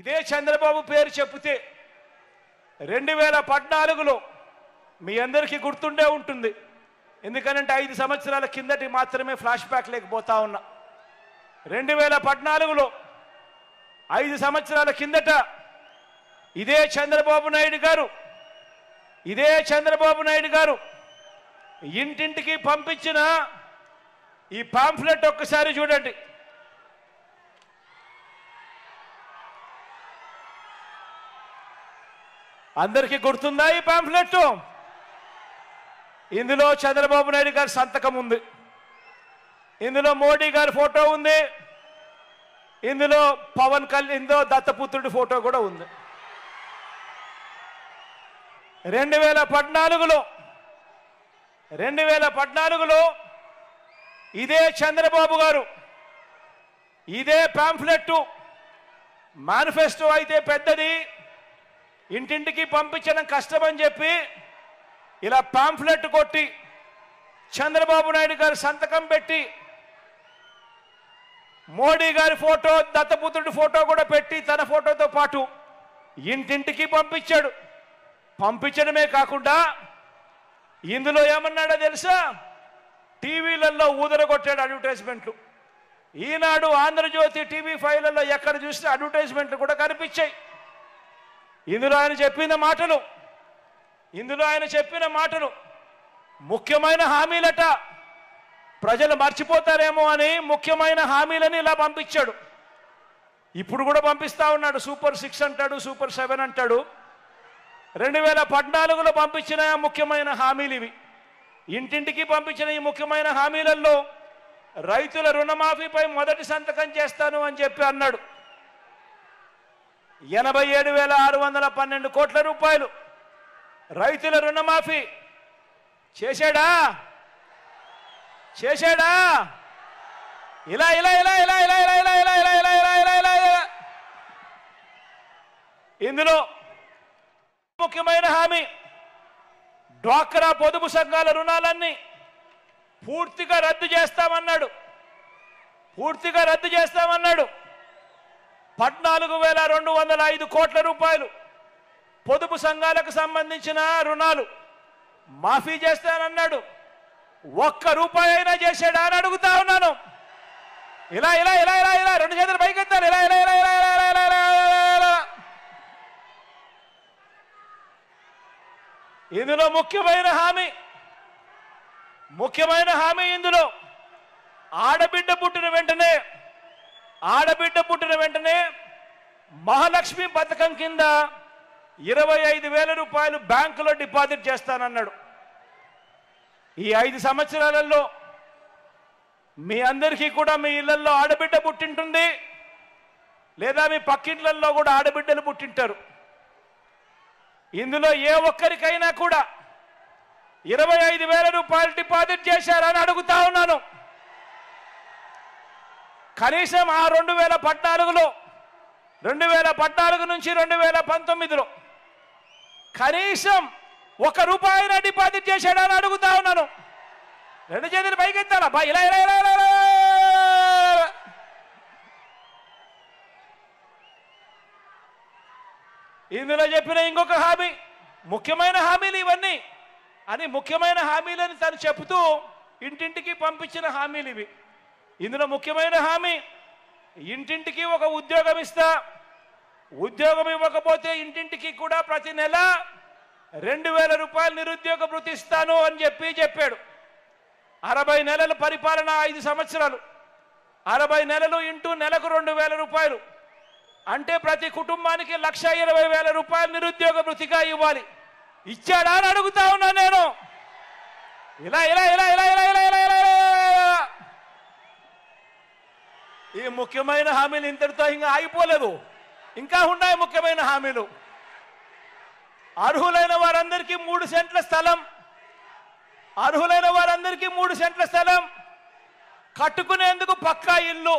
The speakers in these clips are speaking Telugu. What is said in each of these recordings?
ఇదే చంద్రబాబు పేరు చెప్తే 2014లో మీ అందరికీ గుర్తుండే ఉంటుంది. ఎందుకంటే 5 సంవత్సరాల కిందటి మాత్రమే ఫ్లాష్ బ్యాక్ లేకపోతా ఉన్నా. 2014లో 5 సంవత్సరాల కిందట ఇదే చంద్రబాబు నాయుడు గారు ఇంటింటికి పంపించిన ఈ పాంఫ్లెట్ ఒక్కసారి చూడండి. అందరికీ గుర్తుందా ఈ పాంఫ్లెట్? ఇందులో చంద్రబాబు నాయుడు గారి సంతకం ఉంది, ఇందులో మోడీ గారి ఫోటో ఉంది, ఇందులో పవన్ కళ్యాణ్, ఇందులో దత్తపుత్రుడి ఫోటో కూడా ఉంది. 2014లో ఇదే చంద్రబాబు గారు ఇదే పాంఫ్లెట్ మేనిఫెస్టో అయితే పెద్దది, ఇంటింటికి పంపించడం కష్టమని చెప్పి ఇలా పాంఫ్లెట్ కొట్టి చంద్రబాబు నాయుడు గారు సంతకం పెట్టి మోడీ గారి ఫోటో దత్తపుత్రుడి ఫోటో కూడా పెట్టి తన ఫోటోతో పాటు ఇంటింటికి పంపించాడు. పంపించడమే కాకుండా ఇందులో ఏమన్నాడో తెలుసా? టీవీలలో ఊదరగొట్టాడు అడ్వర్టైజ్మెంట్లు. ఈనాడు, ఆంధ్రజ్యోతి, TV5లలో ఎక్కడ చూస్తే అడ్వర్టైజ్మెంట్లు కూడా కనిపించాయి. ఇందులో ఆయన చెప్పిన మాటలు ముఖ్యమైన హామీలట. ప్రజలు మర్చిపోతారేమో అని ముఖ్యమైన హామీలని ఇలా పంపించాడు. ఇప్పుడు కూడా పంపిస్తా ఉన్నాడు. సూపర్ 6 అంటాడు, సూపర్ 7 అంటాడు. 2014లో పంపించిన ముఖ్యమైన హామీలు ఇవి. ఇంటింటికి పంపించిన ఈ ముఖ్యమైన హామీలలో రైతుల రుణమాఫీపై మొదటి సంతకం చేస్తాను అని చెప్పి అన్నాడు. 87,612 కోట్ల రూపాయలు రైతుల రుణమాఫీ చేశాడా? ఇలా ఇందులో ముఖ్యమైన హామీ డ్వాక్రా పొదుపు సంఘాల రుణాలన్నీ పూర్తిగా రద్దు చేస్తామన్నాడు. 14,205 కోట్ల రూపాయలు పొదుపు సంఘాలకు సంబంధించిన రుణాలు మాఫీ చేస్తానన్నాడు. 1 రూపాయి అయినా చేశాడా అని అడుగుతా ఉన్నాను. ఇలా 2 చేతులు పైకెత్తారు. ఇందులో ముఖ్యమైన హామీ ఇందులో ఆడబిడ్డ పుట్టిన వెంటనే మహాలక్ష్మి పథకం కింద 25,000 రూపాయలు బ్యాంకులో డిపాజిట్ చేస్తానన్నాడు. ఈ 5 సంవత్సరాలలో మీ అందరికీ కూడా మీ ఇళ్లలో ఆడబిడ్డ పుట్టింటుంది, లేదా మీ పక్కింట్లలో కూడా ఆడబిడ్డలు పుట్టింటారు. ఇందులో ఏ ఒక్కరికైనా కూడా 25,000 రూపాయలు డిపాజిట్ చేశారని అడుగుతా ఉన్నాను. కనీసం ఆ 2014 నుంచి 2019లో కనీసం 1 రూపాయినా డిపాజిట్ చేశాడని అడుగుతా ఉన్నాను. 2 చేతులు పైకెత్తాలా? ఇలా ఇందులో చెప్పిన ఇంకొక హామీ, ముఖ్యమైన హామీలు ఇవన్నీ అని ముఖ్యమైన హామీలని తను చెబుతూ ఇంటింటికి పంపించిన హామీలు ఇవి. ఇందులో ముఖ్యమైన హామీ, ఇంటింటికి ఒక ఉద్యోగం ఇస్తా, ఉద్యోగం ఇవ్వకపోతే ఇంటింటికి కూడా ప్రతి నెల 2,000 రూపాయలు నిరుద్యోగ భృతి ఇస్తాను అని చెప్పాడు. 60 నెలల పరిపాలన, 5 సంవత్సరాలు, 60 నెలలు ఇంటూ నెలకు 2,000 రూపాయలు అంటే ప్రతి కుటుంబానికి 1,20,000 రూపాయలు నిరుద్యోగ భృతిగా ఇవ్వాలి. ఇచ్చాడా అని అడుగుతా ఉన్నా నేను. ఇలా ఈ ముఖ్యమైన హామీలు ఇంతటితో ఇంకా ఆగిపోలేదు, ఇంకా ఉన్నాయి ముఖ్యమైన హామీలు. అర్హులైన వారందరికీ 3 సెంట్ల స్థలం, కట్టుకునేందుకు పక్కా ఇల్లు.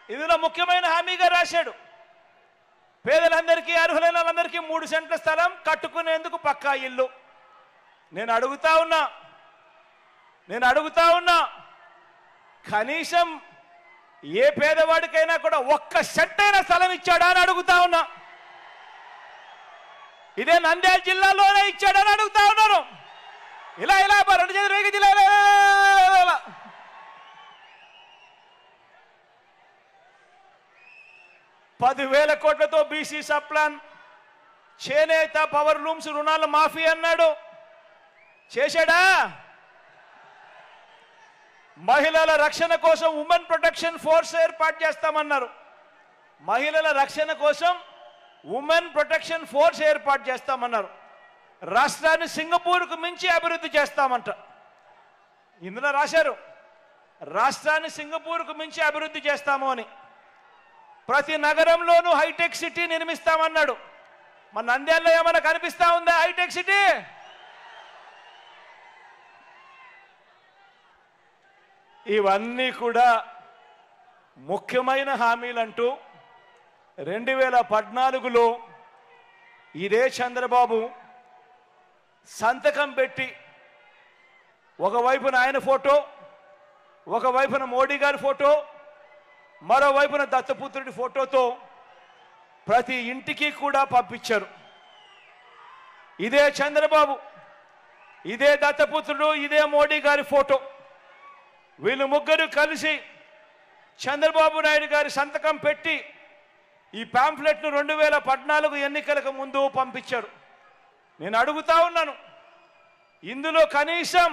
ఇందులో ముఖ్యమైన హామీగా రాశాడు. పేదలందరికీ, అర్హులైన వాళ్ళందరికీ 3 సెంట్ల స్థలం, కట్టుకునేందుకు పక్కా ఇల్లు. నేను అడుగుతా ఉన్నా కనీసం ఏ పేదవాడికైనా కూడా ఒక్క సెట్ అయినా స్థలం ఇచ్చాడా అని అడుగుతా ఉన్నా. ఇదే నంద్యాల జిల్లాలోనే ఇచ్చాడని అడుగుతా ఉన్నారు. ఇలా ఇలా 2 చేతులు వేగి జిల్లా 10,000 కోట్లతో బీసీ సబ్ ప్లాన్, చేనేత, పవర్ లూమ్స్ రుణాల మాఫీ అన్నాడు. చేశాడా? మహిళల రక్షణ కోసం ఉమెన్ ప్రొటెక్షన్ ఫోర్స్ ఏర్పాటు చేస్తామన్నారు. మహిళల రక్షణ కోసం ఉమెన్ ప్రొటెక్షన్ ఫోర్స్ ఏర్పాటు చేస్తామన్నారు. రాష్ట్రాన్ని సింగపూర్కు మించి అభివృద్ధి చేస్తామంట. ఇందులో రాశారు రాష్ట్రాన్ని సింగపూర్కు మించి అభివృద్ధి చేస్తాము అని. ప్రతి నగరంలోనూ హైటెక్ సిటీ నిర్మిస్తామన్నాడు. మన నంద్యాలలో ఏమైనా కనిపిస్తా ఉందా హైటెక్ సిటీ? ఇవన్నీ కూడా ముఖ్యమైన హామీలంటూ 2014లో ఇదే చంద్రబాబు సంతకం పెట్టి ఒకవైపున ఆయన ఫోటో, ఒకవైపున మోడీ గారి ఫోటో, మరోవైపున దత్తపుత్రుడి ఫోటోతో ప్రతి ఇంటికి కూడా పంపించారు. ఇదే చంద్రబాబు, ఇదే దత్తపుత్రుడు, ఇదే మోడీ గారి ఫోటో, వీళ్ళు ముగ్గురు కలిసి చంద్రబాబు నాయుడు గారి సంతకం పెట్టి ఈ పాంఫ్లెట్ను 2014 ఎన్నికలకు ముందు పంపించారు. నేను అడుగుతా ఉన్నాను, ఇందులో కనీసం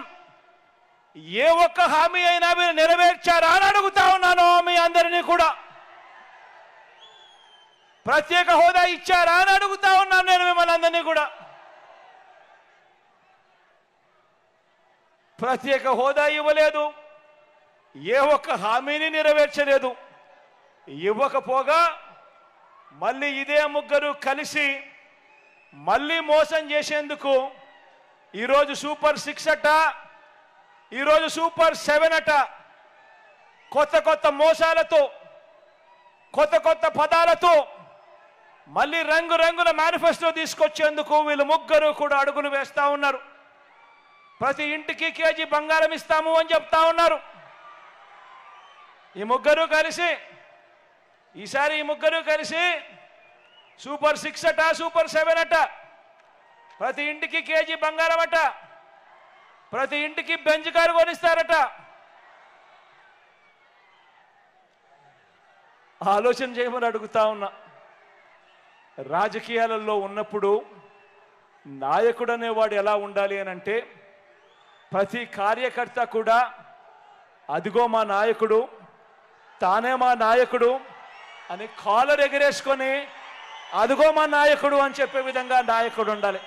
ఏ ఒక్క హామీ అయినా మీరు నెరవేర్చారా అని అడుగుతా ఉన్నాను మీ అందరినీ కూడా. ప్రత్యేక హోదా ఇచ్చారా అని అడుగుతా ఉన్నాను నేను మిమ్మల్ని అందరినీ కూడా. ప్రత్యేక హోదా ఇవ్వలేదు, ఏ ఒక్క హామీని నెరవేర్చలేదు. ఇవ్వకపోగా మళ్ళీ ఇదే ముగ్గురు కలిసి మళ్ళీ మోసం చేసేందుకు ఈరోజు సూపర్ 6 అట, ఈరోజు సూపర్ 7 అట, కొత్త కొత్త మోసాలతో, కొత్త కొత్త పదాలతో మళ్ళీ రంగురంగుల మేనిఫెస్టో తీసుకొచ్చేందుకు వీళ్ళు ముగ్గురు కూడా అడుగులు వేస్తా ఉన్నారు. ప్రతి ఇంటికి కేజీ బంగారం ఇస్తాము అని చెప్తా ఉన్నారు. ఈసారి ఈ ముగ్గురు కలిసి సూపర్ 6 అట, సూపర్ 7 అట, ప్రతి ఇంటికి కేజీ బంగారం అట, ప్రతి ఇంటికి బెంచ్ కారు కొనిస్తారట. ఆలోచన చేయమని అడుగుతా ఉన్నా. రాజకీయాలలో ఉన్నప్పుడు నాయకుడు అనేవాడు ఎలా ఉండాలి అని అంటే, ప్రతి కార్యకర్త కూడా అదిగో మా నాయకుడు, తానే మా నాయకుడు అని కాలర్ ఎగరేసుకొని అదిగో మా నాయకుడు అని చెప్పే విధంగా నాయకుడు ఉండాలి.